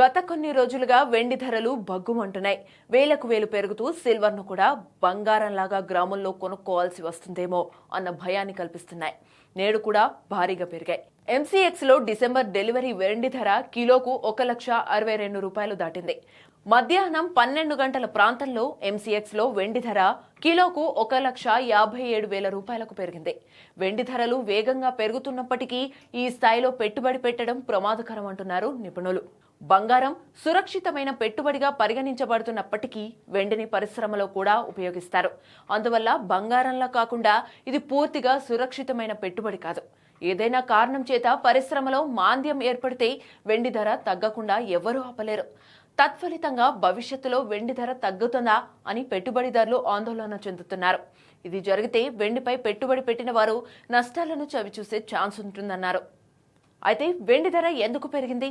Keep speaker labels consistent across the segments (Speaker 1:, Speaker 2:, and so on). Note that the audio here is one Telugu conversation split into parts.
Speaker 1: గత కొన్ని రోజులుగా వెండి ధరలు భగ్గుమంటున్నాయి. వేలకు వేలు పెరుగుతూ సిల్వర్ను కూడా బంగారంలాగా గ్రాముల్లో కొనుక్కోవాల్సి వస్తుందేమో అన్న భయాన్ని కల్పిస్తున్నాయి. నేడు కూడా భారీగా పెరిగాయి. ఎంసీఎక్స్ లో డిసెంబర్ డెలివరీ వెండి ధర కిలోకు 1,62,000 దాటింది. మధ్యాహ్నం 12 గంటల ప్రాంతంలో ఎంసీఎక్స్ లో వెండి ధర కిలోకు 1,57,000 పెరిగింది. వెండి ధరలు వేగంగా పెరుగుతున్నప్పటికీ ఈ స్థాయిలో పెట్టుబడి పెట్టడం ప్రమాదకరం అంటున్నారు నిపుణులు. బంగారం సురక్షితమైన పెట్టుబడిగా పరిగణించబడుతున్నప్పటికీ వెండిని పరిశ్రమలో కూడా ఉపయోగిస్తారు. అందువల్ల బంగారంలా కాకుండా ఇది పూర్తిగా సురక్షితమైన పెట్టుబడి కాదు. ఏదైనా కారణం చేత పరిశ్రమలో మాంద్యం ఏర్పడితే వెండి ధర తగ్గకుండా ఎవరూ ఆపలేరు. తత్ఫలితంగా భవిష్యత్తులో వెండి ధర తగ్గుతుందా అని పెట్టుబడిదారులు ఆందోళన చెందుతున్నారు. ఇది జరిగితే వెండిపై పెట్టుబడి పెట్టిన వారు నష్టాలను చవిచూసే ఛాన్స్ ఉంటుందన్నారు. అయితే వెండి ధర ఎందుకు పెరిగింది?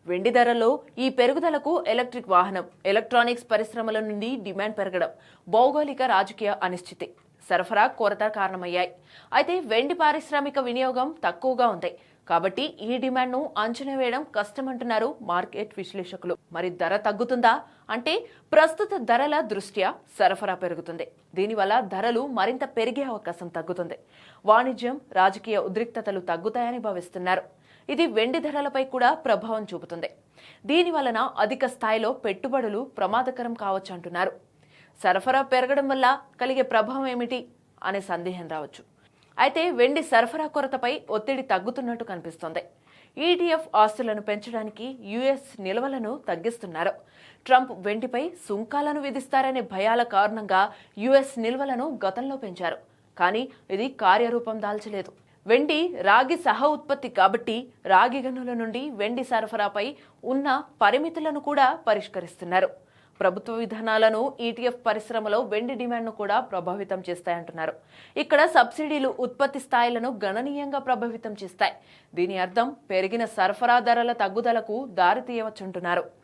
Speaker 1: వెండి ధరలో ఈ పెరుగుదలకు ఎలక్ట్రిక్ వాహనం, ఎలక్ట్రానిక్స్ పరిశ్రమల నుండి డిమాండ్ పెరగడం, భౌగోళిక రాజకీయ అనిశ్చితి, సరఫరా కొరత కారణమయ్యాయి. అయితే వెండి పారిశ్రామిక వినియోగం తక్కువగా ఉంది కాబట్టి ఈ డిమాండ్ను అంచనా వేయడం కష్టమంటున్నారు మార్కెట్ విశ్లేషకులు. మరి ధర తగ్గుతుందా అంటే ప్రస్తుత ధరల దృష్ట్యా సరఫరా పెరుగుతుంది. దీనివల్ల ధరలు మరింత పెరిగే అవకాశం తగ్గుతుంది. వాణిజ్యం, రాజకీయ ఉద్రిక్తతలు తగ్గుతాయని భావిస్తున్నారు. ఇది వెండి ధరలపై కూడా ప్రభావం చూపుతుంది. దీని వలన అధిక స్థాయిలో పెట్టుబడులు ప్రమాదకరం కావచ్చు అంటున్నారు. సరఫరా పెరగడం వల్ల కలిగే ప్రభావం ఏమిటి అనే సందేహం రావచ్చు. అయితే వెండి సరఫరా కొరతపై ఒత్తిడి తగ్గుతున్నట్టు కనిపిస్తోంది. ఈటీఎఫ్ ఆస్తులను పెంచడానికి యుఎస్ నిల్వలను తగ్గిస్తున్నారు. ట్రంప్ వెండిపై సుంకాలను విధిస్తారనే భయాల కారణంగా యుఎస్ నిల్వలను గతంలో పెంచారు. కానీ ఇది కార్యరూపం దాల్చలేదు. వెండి రాగి సహ ఉత్పత్తి కాబట్టి రాగి గనుల నుండి వెండి సరఫరాపై ఉన్న పరిమితులను కూడా పరిష్కరిస్తున్నారు. ప్రభుత్వ విధానాలను ఈటీఎఫ్ పరిశ్రమలో వెండి డిమాండ్ను కూడా ప్రభావితం చేస్తాయంటున్నారు. ఇక్కడ సబ్సిడీలు ఉత్పత్తి స్థాయిలను గణనీయంగా ప్రభావితం చేస్తాయి. దీని అర్థం పెరిగిన సరఫరా ధరల తగ్గుదలకు దారితీయవచ్చంటున్నారు.